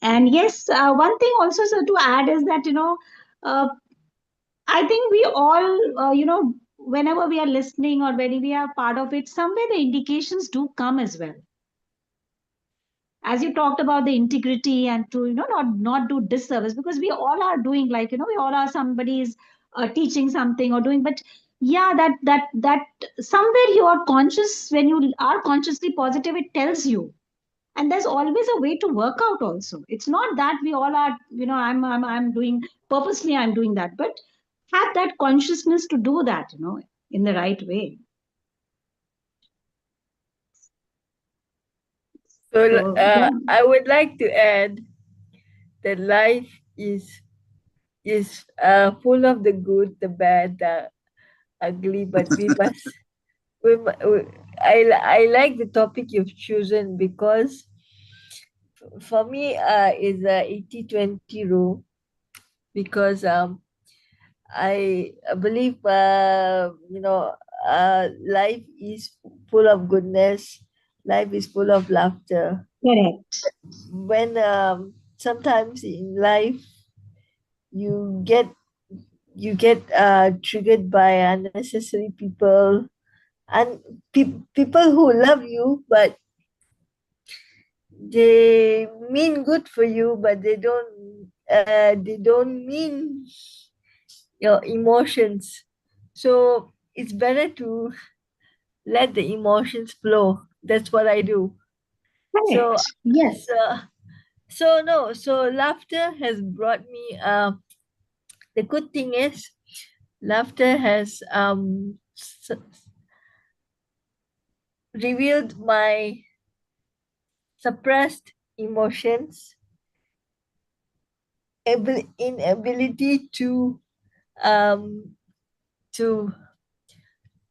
B: And yes, one thing also, sir, to add is that, uh, I think we all, whenever we are listening or when we are part of it, somewhere the indications do come as well. As you talked about the integrity and to, not do disservice, because we all are doing, like, we all are, somebody is teaching something or doing, but yeah, that somewhere you are conscious, when you are consciously positive, it tells you. And there's always a way to work out also. It's not that we all are, I'm doing purposely, I'm doing that, but have that consciousness to do that, in the right way.
C: So
B: So yeah.
C: I would like to add that life is is full of the good, the bad, the ugly, but I like the topic you've chosen because for me is a 80-20 rule because I believe life is full of goodness, life is full of laughter.
B: Correct.
C: When sometimes in life you get triggered by unnecessary people and people who love you but they mean good for you but they don't mean your emotions, so it's better to let the emotions flow. That's what I do. So
B: Correct. Yes.
C: so laughter has brought me the good thing is laughter has revealed my suppressed emotions, inability um to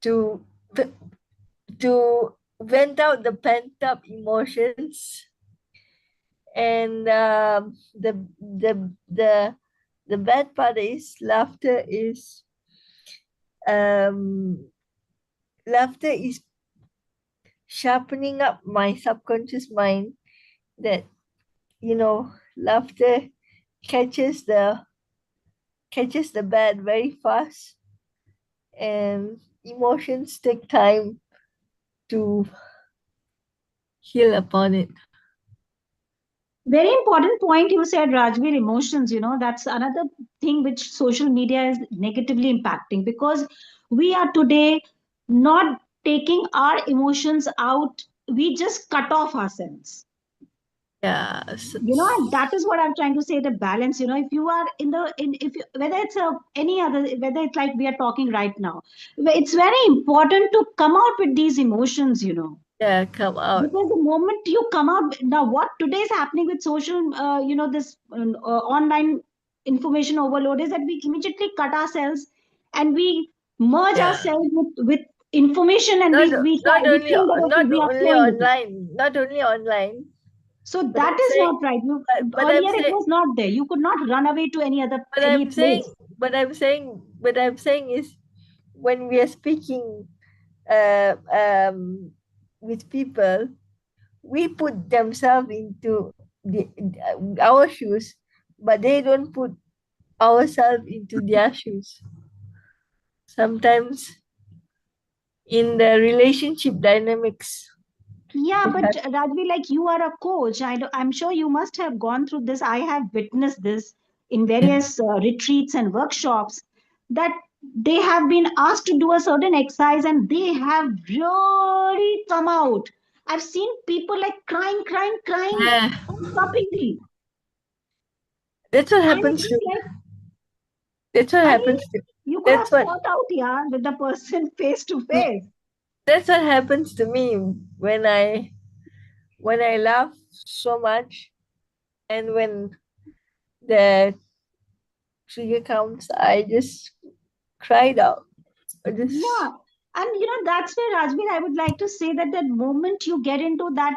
C: to to vent out the pent up emotions, and the bad part is um laughter is sharpening up my subconscious mind that laughter catches the bad very fast, and emotions take time to heal upon it.
B: Very important point you said, Rajveer, emotions, that's another thing which social media is negatively impacting because we are today not taking our emotions out. We just cut off ourselves.
C: Yeah.
B: And that is what I'm trying to say, the balance. If you are if you, whether it's any other, whether it's like we are talking right now, it's very important to come out with these emotions.
C: Yeah, come out.
B: Because the moment you come out now, what today is happening with social this online information overload is that we immediately cut ourselves and we merge
C: Yeah.
B: ourselves with information, and
C: Not
B: we
C: not
B: we
C: only
B: think that okay,
C: not
B: we are
C: only
B: flowing with it.
C: online, not only online,
B: So
C: but
B: that
C: I'm
B: is
C: saying,
B: not right.
C: but I'm
B: Earlier it
C: saying,
B: was not there. You could not run away to
C: but
B: any
C: I'm saying,
B: place.
C: but I'm saying is when we are speaking with people, we put themselves into our shoes, but they don't put ourselves into their shoes. Sometimes in the relationship dynamics,
B: Yeah,
C: it
B: but
C: has,
B: Rajvi, like you are a coach. I'm sure you must have gone through this. I have witnessed this in various retreats and workshops that they have been asked to do a certain exercise and they have really come out. I've seen people like crying, crying, crying
C: yeah,
B: unstoppingly.
C: that's what
B: And it's
C: happens to
B: just like,
C: that's what
B: I mean,
C: happens to
B: you could have
C: that's what
B: fought out, yeah, with the person face to face.
C: that's what happens to me when I laugh so much, and when the trigger comes, I just cried out. I just
B: Yeah, and that's where Rajbir, I would like to say that the moment you get into that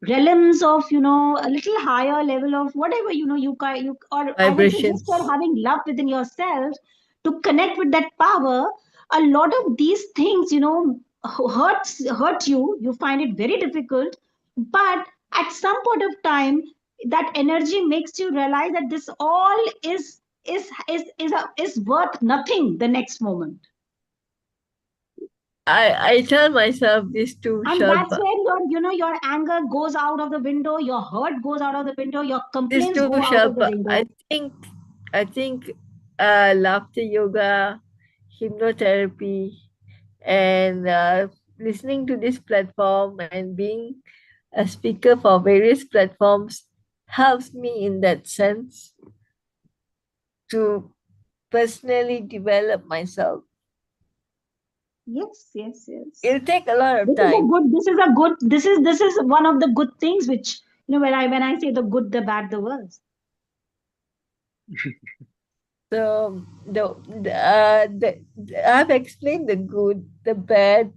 B: realms of a little higher level of whatever you, or I will say just for
C: vibrations.
B: having love within yourself to connect with that power, a lot of these things hurt you. You find it very difficult, but at some point of time, that energy makes you realize that this all is worth nothing the next moment.
C: I tell myself this too,
B: And that's
C: Sharpa.
B: where your anger goes out of the window, your hurt goes out of the window, your
C: This
B: complaints
C: too,
B: go out of the
C: Sharpa.
B: window.
C: I think laughter yoga, hypnotherapy, and listening to this platform and being a speaker for various platforms helps me in that sense to personally develop myself.
B: Yes, yes, yes.
C: It'll take a lot of
B: This is a
C: time.
B: good, this is a good, this is one of the good things which, when I say the good, the bad, the worst.
C: So I've explained the good, the bad,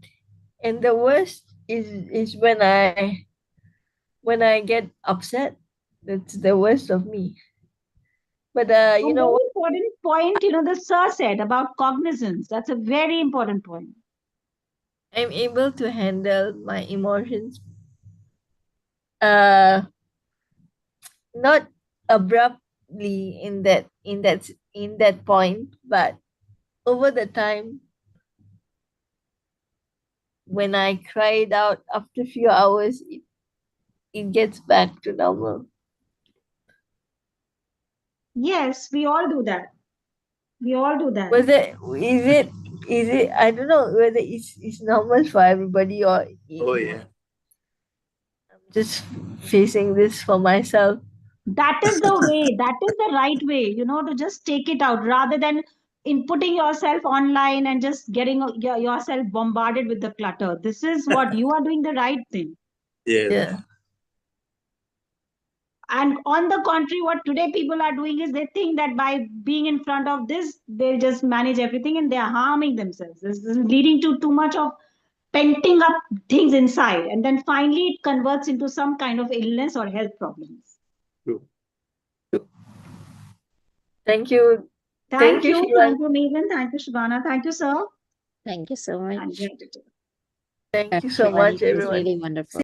C: and the worst is when I get upset. That's the worst of me. But
B: A
C: you know
B: very
C: what?
B: important point, the sir said about cognizance. That's a very important point.
C: I'm able to handle my emotions. Uh, not abruptly in that point, but over the time when I cried out after a few hours, it gets back to normal.
B: Yes, we all do that. We all do that.
C: Whether is it I don't know whether it's normal for everybody or
D: Oh yeah.
C: I'm just facing this for myself.
B: That is the way, that is the right way, to just take it out rather than in putting yourself online and just getting yourself bombarded with the clutter. This is what you are doing the right thing.
D: Yes.
C: Yeah.
B: And on the contrary, what today people are doing is they think that by being in front of this, they'll just manage everything and they are harming themselves. This is leading to too much of penting up things inside. And then finally, it converts into some kind of illness or health problems.
D: True.
C: Thank you. Thank
B: Thank
C: you,
B: you.
C: Shivan.
B: Thank you, Megan. Thank you, Shivana. Thank you, sir.
A: Thank you so
B: And
A: much.
B: gratitude.
C: Thank you so
A: Shivani,
C: much,
A: it was
C: everyone.
A: really wonderful.